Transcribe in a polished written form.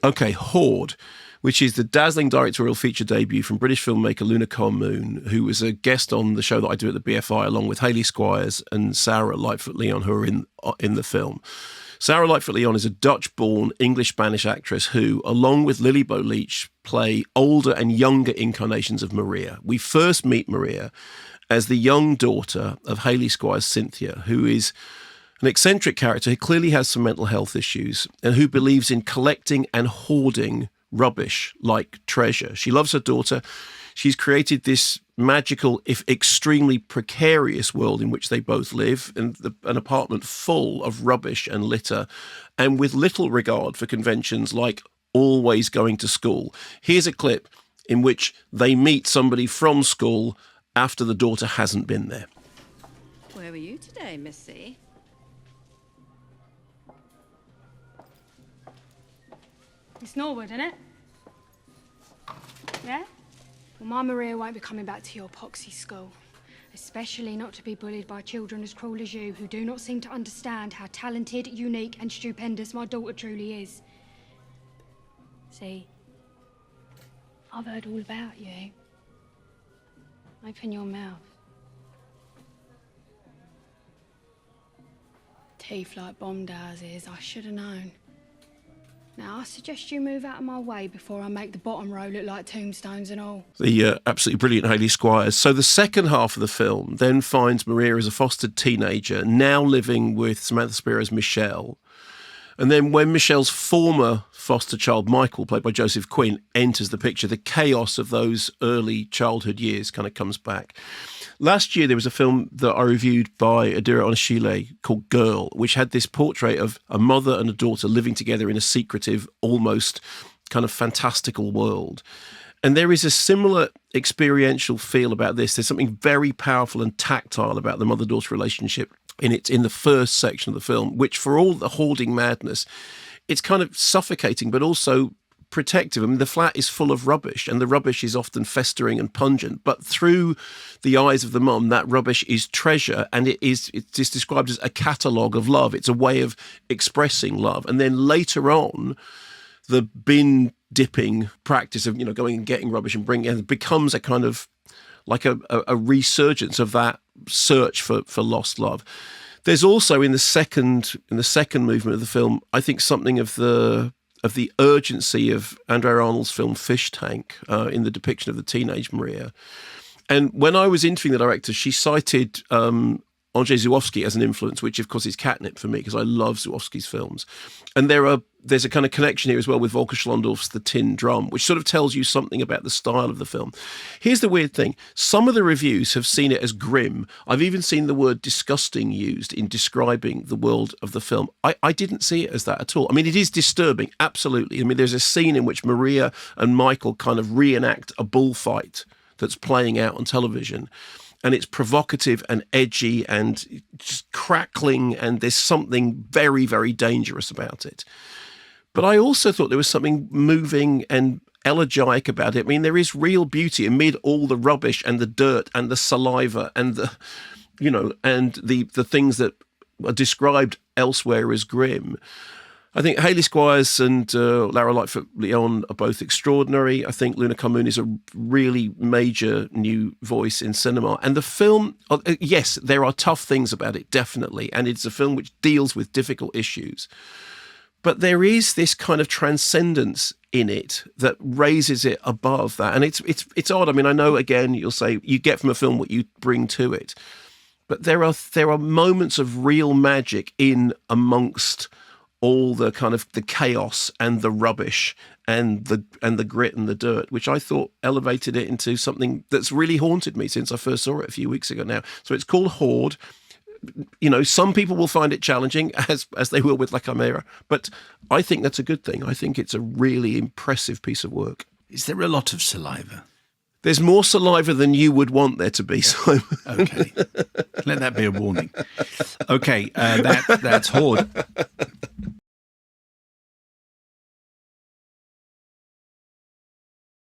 Okay, Hoard, which is the dazzling directorial feature debut from British filmmaker Luna Moon, who was a guest on the show that I do at the BFI, along with Hayley Squires and Sarah Lightfoot-Leon, who are in the film. Sarah Lightfoot-Leon is a Dutch-born English-Spanish actress who, along with Lily Bo Leach, play older and younger incarnations of Maria. We first meet Maria as the young daughter of Hayley Squires Cynthia, who is an eccentric character who clearly has some mental health issues and who believes in collecting and hoarding rubbish like treasure. She loves her daughter. She's created this magical, if extremely precarious world in which they both live, and an apartment full of rubbish and litter, and with little regard for conventions like always going to school. Here's a clip in which they meet somebody from school after the daughter hasn't been there. Where were you today, Missy? It's Norwood, isn't it? Yeah? Well, my Maria won't be coming back to your poxy school. Especially not to be bullied by children as cruel as you, who do not seem to understand how talented, unique and stupendous my daughter truly is. See, I've heard all about you. Open your mouth. Teeth like bomb houses, I should have known. Now, I suggest you move out of my way before I make the bottom row look like tombstones and all. The absolutely brilliant Hayley Squires. So the second half of the film then finds Maria as a fostered teenager, now living with Samantha Spiro's Micheal. And then when Michelle's former foster child, Micheal, played by Joseph Quinn, enters the picture, the chaos of those early childhood years kind of comes back. Last year, there was a film that I reviewed by Adira Onishile called Girl, which had this portrait of a mother and a daughter living together in a secretive, almost kind of fantastical world. And there is a similar experiential feel about this. There's something very powerful and tactile about the mother-daughter relationship in the first section of the film, which, for all the hoarding madness, it's kind of suffocating, but also protective. I mean, the flat is full of rubbish, and the rubbish is often festering and pungent, but through the eyes of the mum, that rubbish is treasure, and it's described as a catalogue of love. It's a way of expressing love. And then later on, the bin dipping practice of, going and getting rubbish and bringing it becomes a kind of like a resurgence of that search for lost love. There's also in the second movement of the film, I think, something of the urgency of Andrea Arnold's film Fish Tank in the depiction of the teenage Maria. And when I was interviewing the director, she cited Andrzej Żuławski as an influence, which of course is catnip for me because I love Żuławski's films. And there's a kind of connection here as well with Volker Schlondorf's The Tin Drum, which sort of tells you something about the style of the film. Here's the weird thing. Some of the reviews have seen it as grim. I've even seen the word disgusting used in describing the world of the film. I didn't see it as that at all. I mean, it is disturbing, absolutely. I mean, there's a scene in which Maria and Micheal kind of reenact a bullfight that's playing out on television. And it's provocative and edgy and just crackling, and there's something very, very dangerous about it. But I also thought there was something moving and elegiac about it. I mean, there is real beauty amid all the rubbish and the dirt and the saliva and the things that are described elsewhere as grim. I think Hayley Squires and Lara Lightfoot-Leon are both extraordinary. I think Luna Moon is a really major new voice in cinema. And the film, yes, there are tough things about it, definitely. And it's a film which deals with difficult issues. But there is this kind of transcendence in it that raises it above that. And it's odd. I mean, I know, again, you'll say you get from a film what you bring to it. But there are moments of real magic in amongst all the kind of the chaos and the rubbish and the grit and the dirt, which I thought elevated it into something that's really haunted me since I first saw it a few weeks ago now. So it's called Hoard. Some people will find it challenging, as they will with La Chimera, but I think that's a good thing. I think it's a really impressive piece of work. Is there a lot of saliva? There's more saliva than you would want there to be, Simon. Okay. Let that be a warning. Okay, that's Hoard.